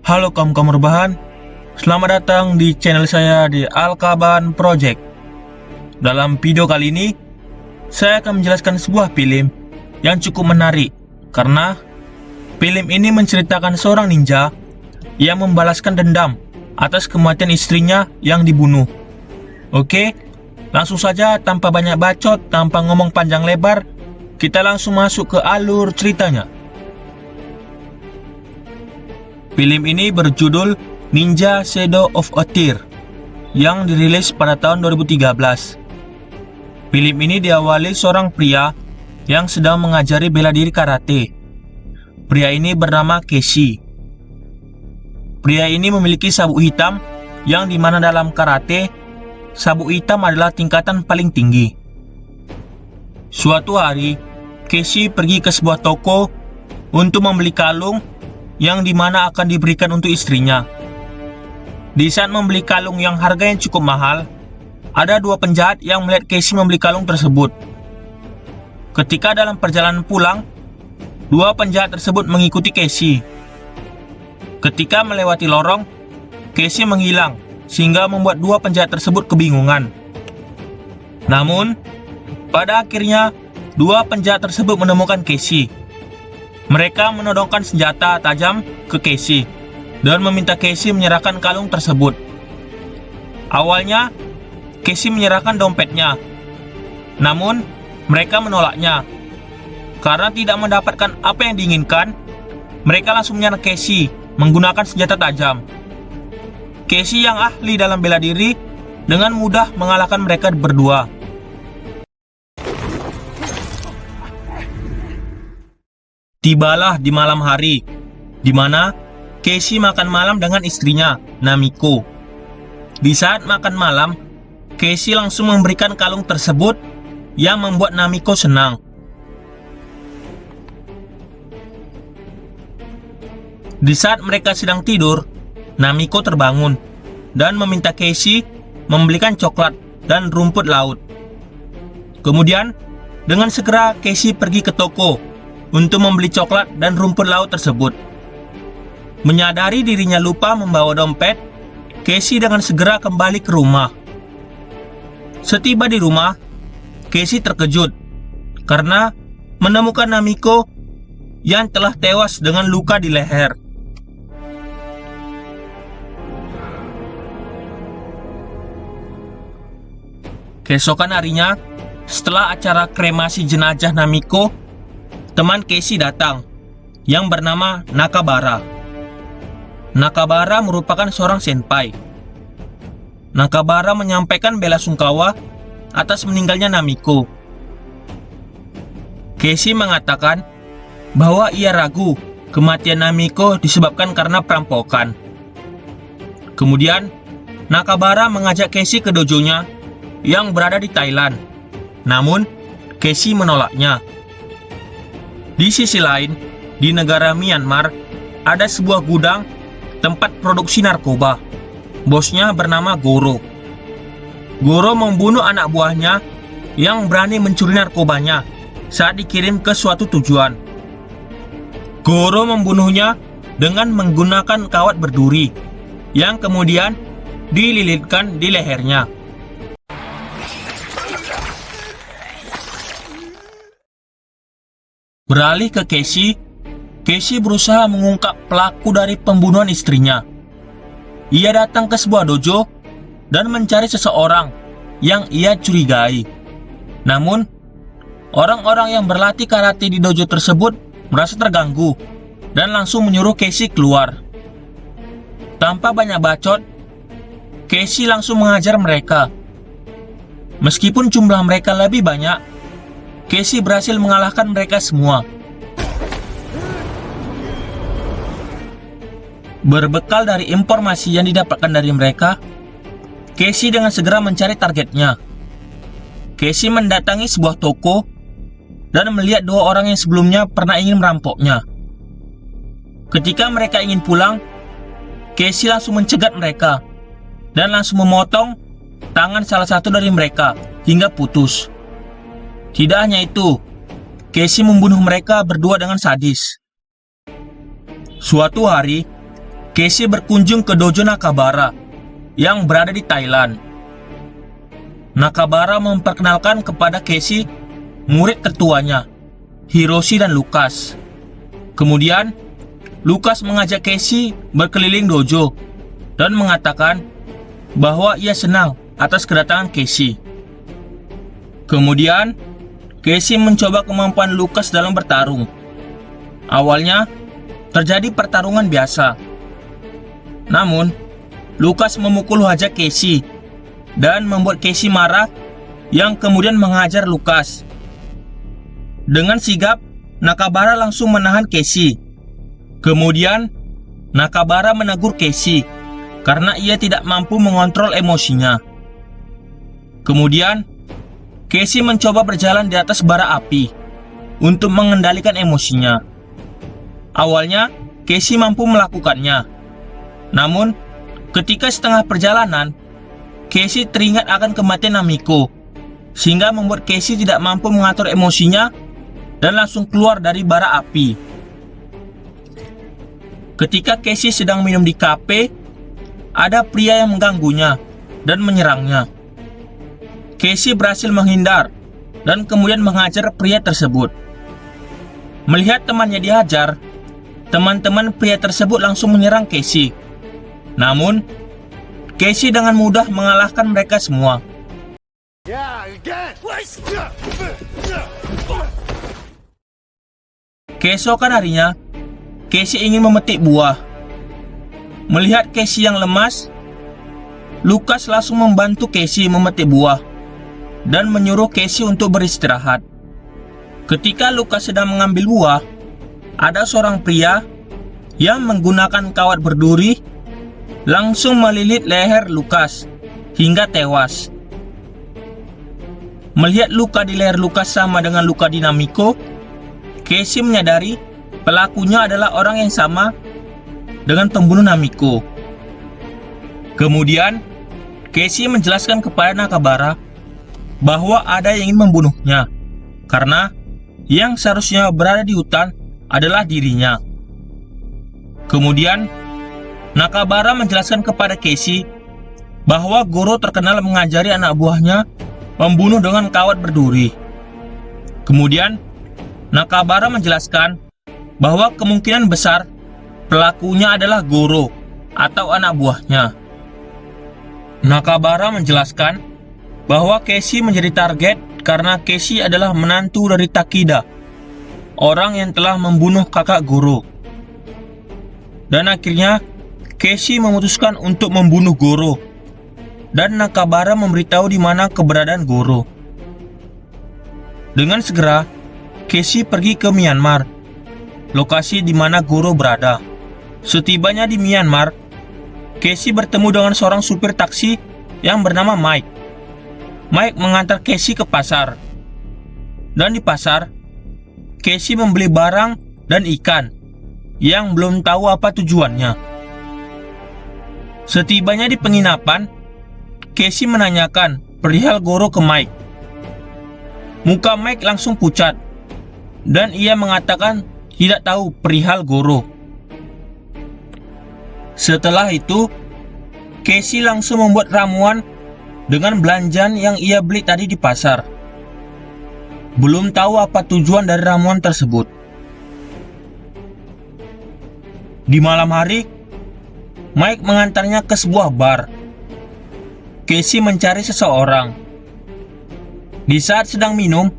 Halo kaum rebahan, selamat datang di channel saya di Al-Kaban Project. Dalam video kali ini, saya akan menjelaskan sebuah film yang cukup menarik karena film ini menceritakan seorang ninja yang membalaskan dendam atas kematian istrinya yang dibunuh. Oke, langsung saja tanpa banyak bacot, tanpa ngomong panjang lebar, kita langsung masuk ke alur ceritanya. Film ini berjudul Ninja Shadow of a Tear yang dirilis pada tahun 2013. Film ini diawali seorang pria yang sedang mengajari bela diri karate. Pria ini bernama Keshi. Pria ini memiliki sabuk hitam yang dimana dalam karate, sabuk hitam adalah tingkatan paling tinggi. Suatu hari, Keshi pergi ke sebuah toko untuk membeli kalung yang dimana akan diberikan untuk istrinya. Di saat membeli kalung yang harganya cukup mahal, ada dua penjahat yang melihat Keshi membeli kalung tersebut. Ketika dalam perjalanan pulang, dua penjahat tersebut mengikuti Keshi. Ketika melewati lorong, Keshi menghilang sehingga membuat dua penjahat tersebut kebingungan. Namun, pada akhirnya dua penjahat tersebut menemukan Keshi. Mereka menodongkan senjata tajam ke Keshi dan meminta Keshi menyerahkan kalung tersebut. Awalnya, Keshi menyerahkan dompetnya. Namun, mereka menolaknya. Karena tidak mendapatkan apa yang diinginkan, mereka langsung menyerang Keshi menggunakan senjata tajam. Keshi yang ahli dalam bela diri dengan mudah mengalahkan mereka berdua. Tibalah di malam hari, di mana Keshi makan malam dengan istrinya, Namiko. Di saat makan malam, Keshi langsung memberikan kalung tersebut yang membuat Namiko senang. Di saat mereka sedang tidur, Namiko terbangun dan meminta Keshi membelikan coklat dan rumput laut. Kemudian, dengan segera Keshi pergi ke toko untuk membeli coklat dan rumput laut tersebut. Menyadari dirinya lupa membawa dompet, Keshi dengan segera kembali ke rumah. Setiba di rumah, Keshi terkejut karena menemukan Namiko yang telah tewas dengan luka di leher. Keesokan harinya, setelah acara kremasi jenazah Namiko, teman Keshi datang, yang bernama Nakabara. Nakabara merupakan seorang senpai. Nakabara menyampaikan bela sungkawa atas meninggalnya Namiko. Keshi mengatakan bahwa ia ragu kematian Namiko disebabkan karena perampokan. Kemudian, Nakabara mengajak Keshi ke dojonya yang berada di Thailand. Namun, Keshi menolaknya. Di sisi lain, di negara Myanmar, ada sebuah gudang tempat produksi narkoba. Bosnya bernama Goro. Goro membunuh anak buahnya yang berani mencuri narkobanya saat dikirim ke suatu tujuan. Goro membunuhnya dengan menggunakan kawat berduri yang kemudian dililitkan di lehernya. Beralih ke Keshi, Keshi berusaha mengungkap pelaku dari pembunuhan istrinya. Ia datang ke sebuah dojo dan mencari seseorang yang ia curigai. Namun, orang-orang yang berlatih karate di dojo tersebut merasa terganggu dan langsung menyuruh Keshi keluar. Tanpa banyak bacot, Keshi langsung mengajar mereka. Meskipun jumlah mereka lebih banyak, Keshi berhasil mengalahkan mereka semua. Berbekal dari informasi yang didapatkan dari mereka, Keshi dengan segera mencari targetnya. Keshi mendatangi sebuah toko dan melihat dua orang yang sebelumnya pernah ingin merampoknya. Ketika mereka ingin pulang, Keshi langsung mencegat mereka dan langsung memotong tangan salah satu dari mereka hingga putus. Tidak hanya itu, Keshi membunuh mereka berdua dengan sadis. Suatu hari, Casey berkunjung ke dojo Nakabara yang berada di Thailand. Nakabara memperkenalkan kepada Casey murid tertuanya, Hiroshi dan Lucas. Kemudian, Lucas mengajak Casey berkeliling dojo dan mengatakan bahwa ia senang atas kedatangan Casey. Kemudian, Casey mencoba kemampuan Lucas dalam bertarung. Awalnya, terjadi pertarungan biasa. Namun, Lucas memukul wajah Casey dan membuat Casey marah yang kemudian mengajar Lucas. Dengan sigap, Nakabara langsung menahan Casey. Kemudian, Nakabara menegur Casey karena ia tidak mampu mengontrol emosinya. Kemudian, Casey mencoba berjalan di atas bara api untuk mengendalikan emosinya. Awalnya, Casey mampu melakukannya. Namun, ketika setengah perjalanan, Casey teringat akan kematian Namiko, sehingga membuat Casey tidak mampu mengatur emosinya dan langsung keluar dari bara api. Ketika Casey sedang minum di kafe, ada pria yang mengganggunya dan menyerangnya. Casey berhasil menghindar dan kemudian menghajar pria tersebut. Melihat temannya dihajar, teman-teman pria tersebut langsung menyerang Casey. Namun, Casey dengan mudah mengalahkan mereka semua. Keesokan harinya, Casey ingin memetik buah. Melihat Casey yang lemas, Lucas langsung membantu Casey memetik buah dan menyuruh Casey untuk beristirahat. Ketika Lucas sedang mengambil buah, ada seorang pria yang menggunakan kawat berduri langsung melilit leher Lucas hingga tewas. Melihat luka di leher Lucas sama dengan luka di Namiko, Casey menyadari pelakunya adalah orang yang sama dengan pembunuh Namiko. Kemudian, Casey menjelaskan kepada Nakabara bahwa ada yang ingin membunuhnya, karena yang seharusnya berada di hutan adalah dirinya. Kemudian, Nakabara menjelaskan kepada Casey bahwa Goro terkenal mengajari anak buahnya membunuh dengan kawat berduri. Kemudian, Nakabara menjelaskan bahwa kemungkinan besar pelakunya adalah Goro atau anak buahnya. Nakabara menjelaskan bahwa Casey menjadi target karena Casey adalah menantu dari Takida, orang yang telah membunuh kakak Goro. Dan akhirnya, Casey memutuskan untuk membunuh Goro, dan Nakabara memberitahu di mana keberadaan Goro. Dengan segera, Casey pergi ke Myanmar, lokasi di mana Goro berada. Setibanya di Myanmar, Casey bertemu dengan seorang supir taksi yang bernama Mike. Mike mengantar Casey ke pasar. Dan di pasar, Casey membeli barang dan ikan yang belum tahu apa tujuannya. Setibanya di penginapan, Casey menanyakan perihal Goro ke Mike. Muka Mike langsung pucat, dan ia mengatakan tidak tahu perihal Goro. Setelah itu, Casey langsung membuat ramuan dengan belanjaan yang ia beli tadi di pasar. Belum tahu apa tujuan dari ramuan tersebut. Di malam hari, Mike mengantarnya ke sebuah bar. Casey mencari seseorang. Di saat sedang minum,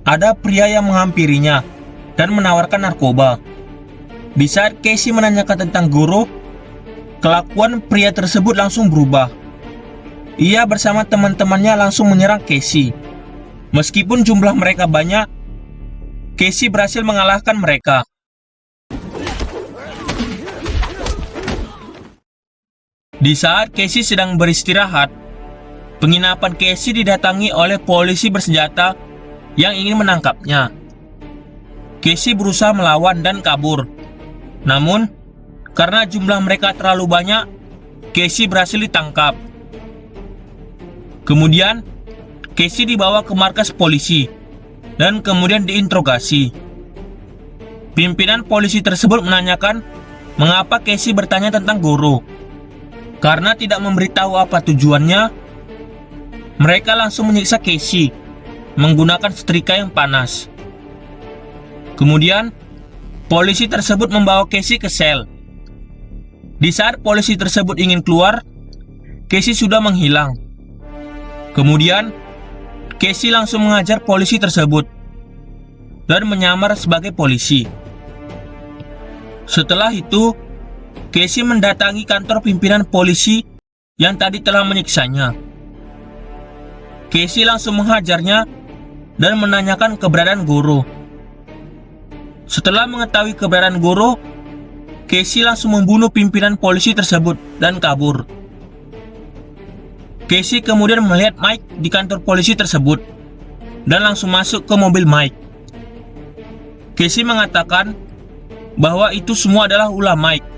ada pria yang menghampirinya dan menawarkan narkoba. Di saat Casey menanyakan tentang Goro, kelakuan pria tersebut langsung berubah. Ia bersama teman-temannya langsung menyerang Casey. Meskipun jumlah mereka banyak, Casey berhasil mengalahkan mereka. Di saat Casey sedang beristirahat, penginapan Casey didatangi oleh polisi bersenjata yang ingin menangkapnya. Casey berusaha melawan dan kabur. Namun, karena jumlah mereka terlalu banyak, Casey berhasil ditangkap. Kemudian, Casey dibawa ke markas polisi dan kemudian diinterogasi. Pimpinan polisi tersebut menanyakan mengapa Casey bertanya tentang Goro. Karena tidak memberitahu apa tujuannya, mereka langsung menyiksa Casey menggunakan setrika yang panas. Kemudian, polisi tersebut membawa Casey ke sel. Di saat polisi tersebut ingin keluar, Casey sudah menghilang. Kemudian, Casey langsung mengajar polisi tersebut dan menyamar sebagai polisi. Setelah itu, Casey mendatangi kantor pimpinan polisi yang tadi telah menyiksanya. Casey langsung menghajarnya dan menanyakan keberadaan Goro. Setelah mengetahui keberadaan Goro, Casey langsung membunuh pimpinan polisi tersebut dan kabur. Casey kemudian melihat Mike di kantor polisi tersebut dan langsung masuk ke mobil Mike. Casey mengatakan bahwa itu semua adalah ulah Mike.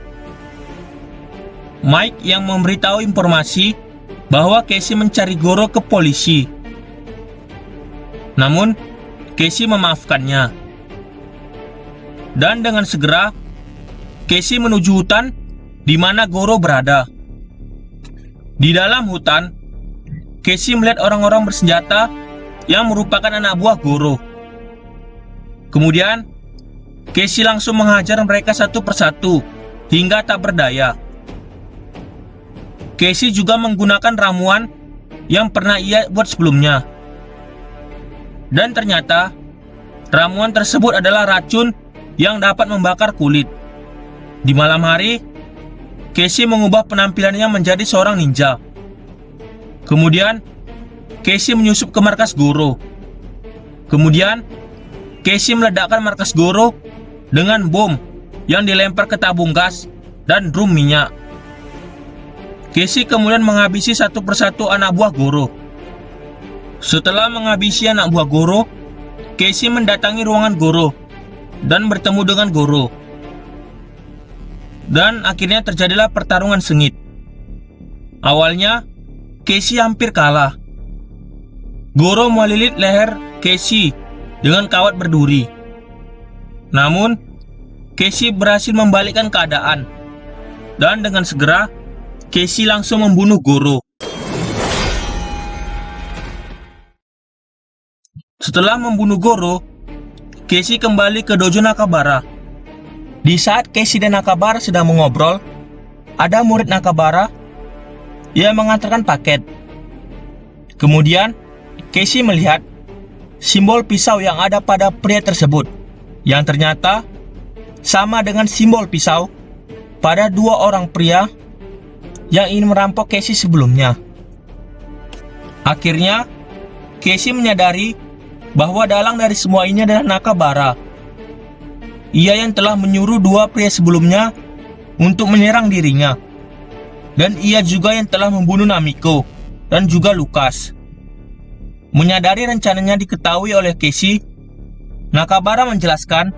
Mike yang memberitahu informasi bahwa Casey mencari Goro ke polisi. Namun, Casey memaafkannya. Dan dengan segera, Casey menuju hutan di mana Goro berada. Di dalam hutan, Casey melihat orang-orang bersenjata yang merupakan anak buah Goro. Kemudian, Casey langsung menghajar mereka satu persatu hingga tak berdaya. Casey juga menggunakan ramuan yang pernah ia buat sebelumnya. Dan ternyata, ramuan tersebut adalah racun yang dapat membakar kulit. Di malam hari, Casey mengubah penampilannya menjadi seorang ninja. Kemudian, Casey menyusup ke markas Goro. Kemudian, Casey meledakkan markas Goro dengan bom yang dilempar ke tabung gas dan drum minyak. Casey kemudian menghabisi satu persatu anak buah Goro. Setelah menghabisi anak buah Goro, Casey mendatangi ruangan Goro dan bertemu dengan Goro. Dan akhirnya terjadilah pertarungan sengit. Awalnya, Casey hampir kalah. Goro melilit leher Casey dengan kawat berduri. Namun, Casey berhasil membalikkan keadaan. Dan dengan segera, Casey langsung membunuh Goro. Setelah membunuh Goro, Casey kembali ke dojo Nakabara. Di saat Casey dan Nakabara sedang mengobrol, ada murid Nakabara yang mengantarkan paket. Kemudian, Casey melihat simbol pisau yang ada pada pria tersebut, yang ternyata sama dengan simbol pisau pada dua orang pria yang ingin merampok Casey sebelumnya. Akhirnya, Casey menyadari bahwa dalang dari semua ini adalah Nakabara. Ia yang telah menyuruh dua pria sebelumnya untuk menyerang dirinya. Dan ia juga yang telah membunuh Namiko dan juga Lucas. Menyadari rencananya diketahui oleh Casey, Nakabara menjelaskan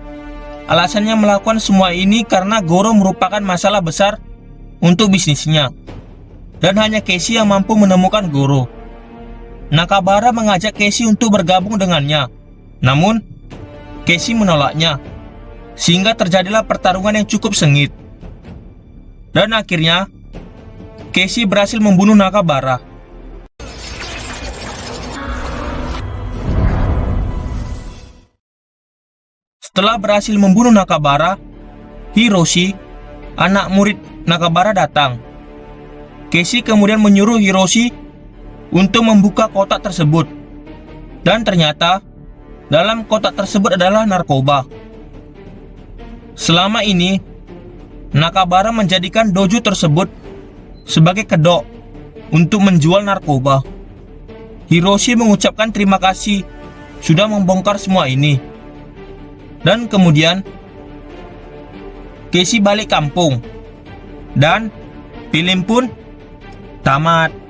alasannya melakukan semua ini karena Goro merupakan masalah besar untuk bisnisnya. Dan hanya Casey yang mampu menemukan Goro. Nakabara mengajak Casey untuk bergabung dengannya. Namun, Casey menolaknya. Sehingga terjadilah pertarungan yang cukup sengit. Dan akhirnya, Casey berhasil membunuh Nakabara. Setelah berhasil membunuh Nakabara, Hiroshi, anak murid Nakabara datang. Casey kemudian menyuruh Hiroshi untuk membuka kotak tersebut. Dan ternyata, dalam kotak tersebut adalah narkoba. Selama ini, Nakabara menjadikan dojo tersebut sebagai kedok untuk menjual narkoba. Hiroshi mengucapkan terima kasih sudah membongkar semua ini. Dan kemudian, Casey balik kampung. Dan film pun tamat.